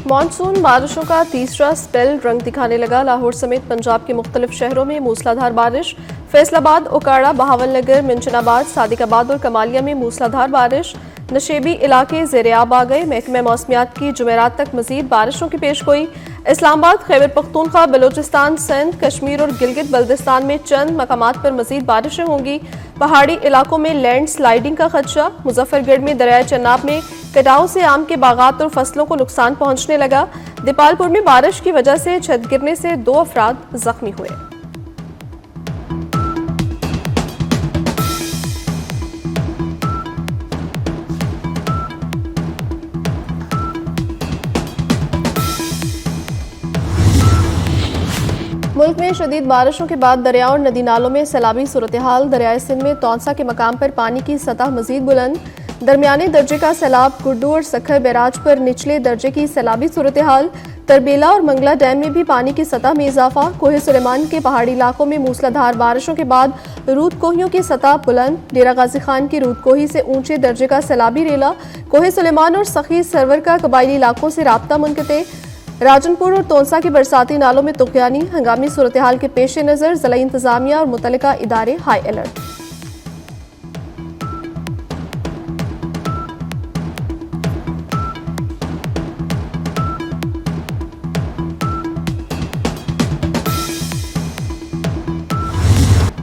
Monsoon बारिशों का तीसरा स्पेल रंग दिखाने लगा। लाहौर समेत पंजाब के मुख्तलिफ शहरों में मूसलाधार बारिश। फैसलाबाद, ओकाड़ा, बहावलनगर, मिंचनाबाद, सादिकाबाद और कमालिया में मूसलाधार बारिश। नशेबी इलाके ज़ेर-ए-आब आ गए। महकमा मौसमियात की जुमेरात तक मजीद बारिशों की पेशगोई। इस्लामाबाद, खैबर पख्तूनख्वा, बलोचिस्तान, सिंध, कश्मीर और गिलगित बल्दिस्तान में चंद मकामात पर मजीद बारिशें होंगी। पहाड़ी इलाकों में लैंड स्लाइडिंग का खदशा। मुजफ्फरगढ़ में दरिया चन्नाब में कटाव से आम के बागात और फसलों को नुकसान पहुंचने लगा। दीपालपुर में बारिश की वजह से छत गिरने से 2 अफराद जख्मी हुए। मुल्क में शदीद बारिशों के बाद दरिया और नदी नालों में सैलाबी सूरत हाल। दरियाए सिंध में तौंसा के मकाम पर पानी की सतह मजीद बुलंद। दरमियाने दर्जे का सैलाब। गुड्डू और सखर बैराज पर निचले दर्जे की सैलाबी सूरत हाल। तरबेला और मंगला डैम में भी पानी की सतह में इजाफा। कोहे सुलेमान के पहाड़ी इलाकों में मूसलाधार बारिशों के बाद रूद कोहियों की सतह बुलंद। डेरा गाजी खान की रूद कोही से ऊंचे दर्जे का सैलाबी रेला। कोहे सुलेमान और सखी सरवर का कबायली इलाकों से राब्ता मुनक़ते। राजनपुर और तौंसा के बरसाती नालों में तुग़यानी। हंगामी सूरत हाल के पेश नज़र ज़िला इंतजामिया और मुतल्लिका इदारे हाई अलर्ट।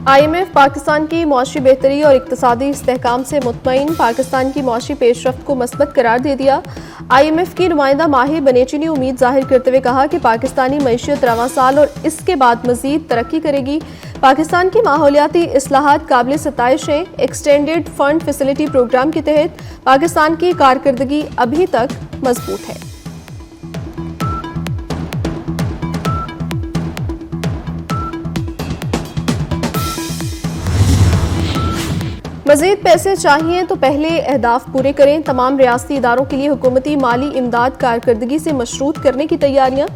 IMF पाकिस्तान की मुआशी बेहतरी और इक़्तिसादी इस्तेहकाम से मुतमईन। पाकिस्तान की मुआशी पेशरफ्त को मस्बत करार दे दिया। IMF की नुमाइंदा माहिर बनेची ने उम्मीद जाहिर करते हुए कहा कि पाकिस्तानी मईशत रवां साल और इसके बाद मजीद तरक्की करेगी। पाकिस्तान की माहौलियाती इस्लाहात काबिल सताइश है। एक्सटेंडेड फंड फैसिलिटी प्रोग्राम के तहत पाकिस्तान की कारकर्दगी अभी तक मजबूत है। मजीद पैसे चाहिए तो पहले अहदाफ पूरे करें। तमाम रियासती इदारों के लिए हुकूमती माली इमदाद कारकर्दगी से मशरूत करने की तैयारियां।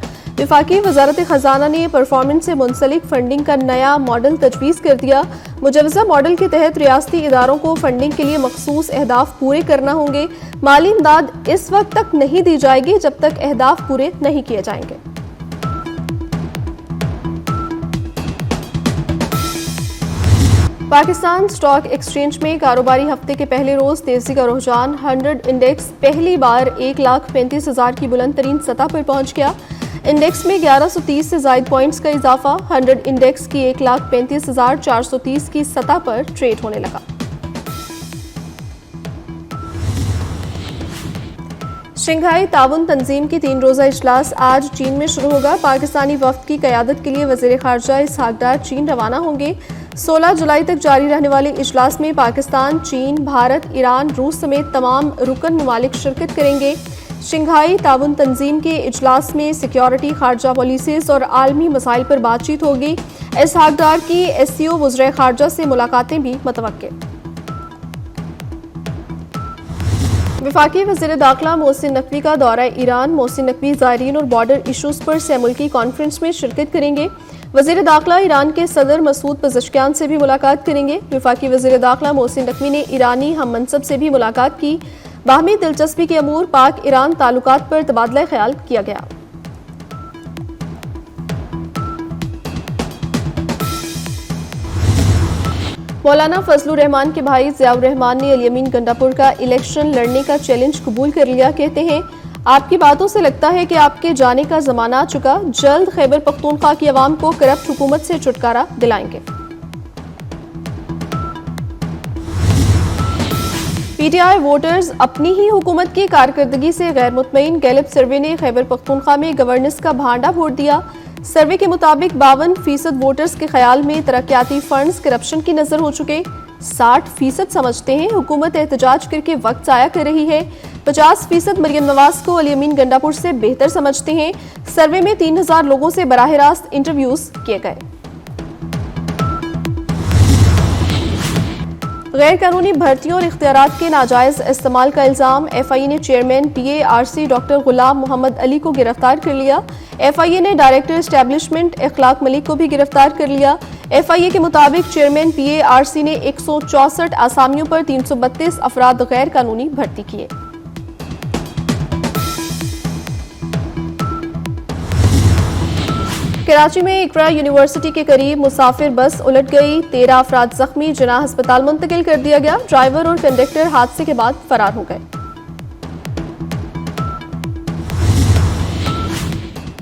वफाकी वजारत खजाना ने परफॉर्मेंस से मुंसलिक फंडिंग का नया मॉडल तजवीज़ कर दिया। मुजवज़ा मॉडल के तहत रियासती इदारों को फंडिंग के लिए मखसूस अहदाफ पूरे करना होंगे। माली इमदाद इस वक्त तक नहीं दी जाएगी जब तक अहदाफ पूरे नहीं किए जाएंगे। पाकिस्तान स्टॉक एक्सचेंज में कारोबारी हफ्ते के पहले रोज तेजी का रुझान। 100 इंडेक्स पहली बार 1,35,000 की बुलंद तरीन सतह पर पहुंच गया। इंडेक्स में 1130 से जायद पॉइंट्स का इजाफा। 100 इंडेक्स की 1,35,430 की सतह पर ट्रेड होने लगा। शंघाई ताउन तंजीम की 3 रोज़ा इजलास आज चीन में शुरू होगा। पाकिस्तानी वफ्द की क़यादत के लिए वज़ीर ख़ारजा इसहाक डार चीन रवाना होंगे। 16 जुलाई तक जारी रहने वाले इजलास में पाकिस्तान, चीन, भारत, ईरान, रूस समेत तमाम रुकन ममालिक शिरकत करेंगे। शंघाई ताउन तंजीम के इजलास में सिक्योरिटी, खारजा पॉलिसीज़ और आलमी मसाइल पर बातचीत होगी। इसहाक डार की SCO वज़ीर ख़ारजा से मुलाकातें भी मुतवक्के। वफाकी वज़ीर दाखिला मोहसिन नकवी का दौरा ईरान। मोहसिन नकवी ज़ायरीन और बॉर्डर इशूज़ पर सेमुल्की कॉन्फ्रेंस में शिरकत करेंगे। वज़ीर दाखिला ईरान के सदर मसूद पज़ेश्कियान से भी मुलाकात करेंगे। वफाकी वज़ीर दाखिला मोहसिन नकवी ने ईरानी हम मनसब से भी मुलाकात की। बाहमी दिलचस्पी के अमूर पाक ईरान ताल्लुकात पर तबादला ख्याल किया गया। मौलाना फजलुर रहमान के भाई ज़ियाउर रहमान ने अल-यमीन गंडापुर का इलेक्शन लड़ने का चैलेंज कबूल कर लिया। कहते हैं, आपकी बातों से लगता है कि आपके जाने का जमाना आ चुका। जल्द खैबर पख्तूनख्वा की आवाम को करप्ट हुकूमत से छुटकारा दिलाएंगे। PTI वोटर्स अपनी ही हुकूमत की कारकर्दगी से गैर मुतमईन। गैलिप सर्वे ने खैबर पख्तूनख्वा में गवर्नेंस का भांडा फोड़ दिया। सर्वे के मुताबिक 52% वोटर्स के ख्याल में तरक्याती फंड्स करप्शन की नजर हो चुके। 60% समझते हैं हुकूमत एहतजाज करके वक्त जाया कर रही है। 50% मरियम नवाज को अल-यमीन गंडापुर से बेहतर समझते हैं। सर्वे में 3000 लोगों से बराह रास्त इंटरव्यूज किए गए। गैर कानूनी भर्तियों और इख्तियारात के नाजायज इस्तेमाल का इल्जाम। FIA ने चेयरमैन PARC डॉक्टर गुलाम मोहम्मद अली को गिरफ्तार कर लिया। FIA ने डायरेक्टर एस्टेब्लिशमेंट इखलाक मलिक को भी गिरफ्तार कर लिया। FIA के मुताबिक चेयरमैन PARC ने 164 आसामियों पर 332 अफराद गैर कानूनी भर्ती किए। कराची में इकरा यूनिवर्सिटी के करीब मुसाफिर बस उलट गई, 13 अफराद जख्मी, जिन्ना अस्पताल मुंतकिल कर दिया गया। ड्राइवर और कंडक्टर हादसे के बाद फरार हो गए।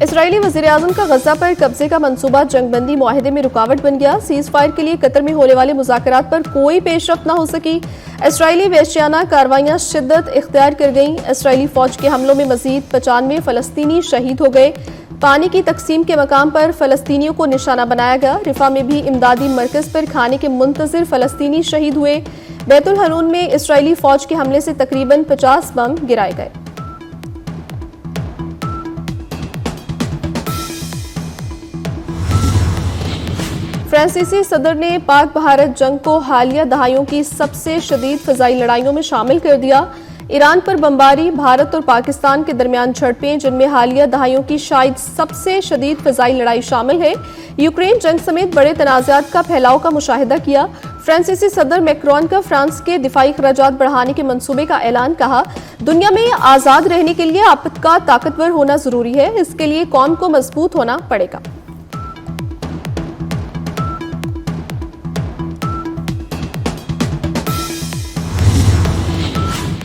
इसराइली वज़ीर-ए-आज़म का गजा पर कब्जे का मंसूबा जंगबंदी मुआहदे में रुकावट बन गया। सीज फायर के लिए कतर में होने वाले मुज़ाकरात पर कोई पेशरफ्त न हो सकी। इसराइली वहशियाना कार्रवाइयां शिद्दत इख्तियार कर गईं। इसराइली फौज के हमलों में मजीद 95 फ़लस्तीनी शहीद हो गए। पानी की तकसीम के मकाम पर फ़लस्तीनियों को निशाना बनाया गया। रिफा में भी इमदादी मरकज़ पर खाने के मुंतज़िर फ़लस्तीनी शहीद हुए। बैतुल हनून में इसराइली फौज के हमले से तकरीबन 50 बम गिराए गए। फ्रांसीसी सदर ने पाक भारत जंग को हालिया दहाइयों की सबसे शदीद फ़िज़ाई लड़ाइयों में शामिल कर दिया। ईरान पर बमबारी, भारत और पाकिस्तान के दरमियान झड़पें, जिनमें हालिया दहाइयों की शायद सबसे शदीद फ़िज़ाई लड़ाई शामिल है। यूक्रेन जंग समेत बड़े तनाज़ात का फैलाव का मुशाहिदा किया। फ्रांसीसी सदर मैक्रोन का फ्रांस के दिफाई खर्चात बढ़ाने के मंसूबे का ऐलान। कहा, दुनिया में आज़ाद रहने के लिए आपका ताकतवर होना ज़रूरी है, इसके लिए कौम को मजबूत होना पड़ेगा।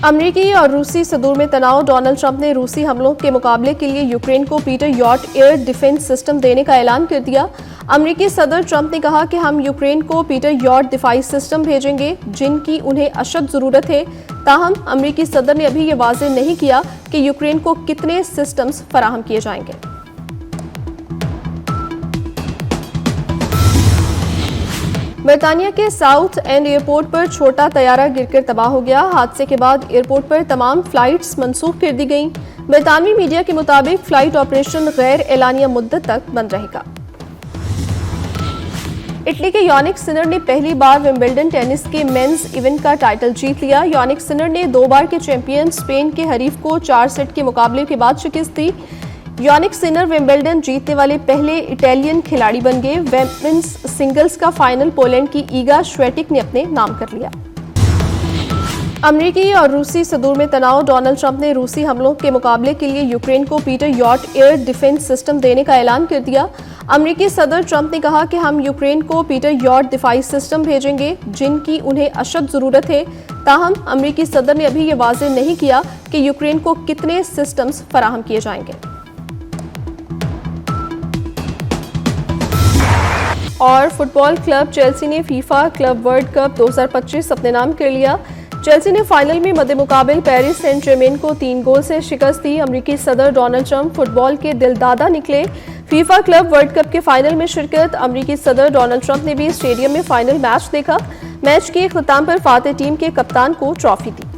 अमरीकी और रूसी सदूर में तनाव, डोनाल्ड ट्रंप ने रूसी हमलों के मुकाबले के लिए यूक्रेन को Peter yacht air defence system देने का ऐलान कर दिया। अमरीकी सदर ट्रंप ने कहा कि हम यूक्रेन को पीटर यॉट दिफाई सिस्टम भेजेंगे, जिनकी उन्हें अशद ज़रूरत है। ताहम अमरीकी सदर ने अभी ये वाज़ेह नहीं किया कि यूक्रेन को कितने सिस्टम्स फराहम किए जाएंगे। बरतानिया के साउथ एंड एयरपोर्ट पर छोटा तैयारा गिरकर तबाह हो गया। हादसे के बाद एयरपोर्ट पर तमाम फ्लाइट्स मनसूख कर दी गईं। बरतानवी मीडिया के मुताबिक फ्लाइट ऑपरेशन गैर एलानिया मुद्दत तक बंद रहेगा। इटली के यानिक सिनर ने पहली बार विंबलडन टेनिस के मेंस इवेंट का टाइटल जीत लिया। यानिक सिनर ने 2 बार के चैंपियन स्पेन के हरीफ को 4 सेट के मुकाबले के बाद शिकस्त दी। यानिक सिनर विंबलडन जीतने वाले पहले इटालियन खिलाड़ी बन गए। वुमेन्स सिंगल्स का फाइनल पोलैंड की ईगा श्वेटिक ने अपने नाम कर लिया। अमरीकी और रूसी सदूर में तनाव, डोनाल्ड ट्रंप ने रूसी हमलों के मुकाबले के लिए यूक्रेन को Peter yacht air defence system देने का ऐलान कर दिया। अमरीकी सदर ट्रंप ने कहा कि हम यूक्रेन को पीटर यॉट दिफाई सिस्टम भेजेंगे, जिनकी उन्हें अशद ज़रूरत है। ताहम अमरीकी सदर ने अभी ये वाज़ेह नहीं किया कि यूक्रेन को कितने सिस्टम्स फराहम किए जाएंगे। और फुटबॉल क्लब चेल्सी ने फीफा क्लब वर्ल्ड कप 2025 अपने नाम कर लिया। चेल्सी ने फाइनल में मद्देमुकाबिल पेरिस सेंट जर्मेन को 3 गोल से शिकस्त दी। अमरीकी सदर डोनाल्ड ट्रंप फुटबॉल के दिलदादा निकले। फीफा क्लब वर्ल्ड कप के फाइनल में शिरकत। अमरीकी सदर डोनाल्ड ट्रंप ने भी स्टेडियम में फाइनल मैच देखा। मैच के इख्तिताम पर फातेह टीम के कप्तान को ट्रॉफी दी।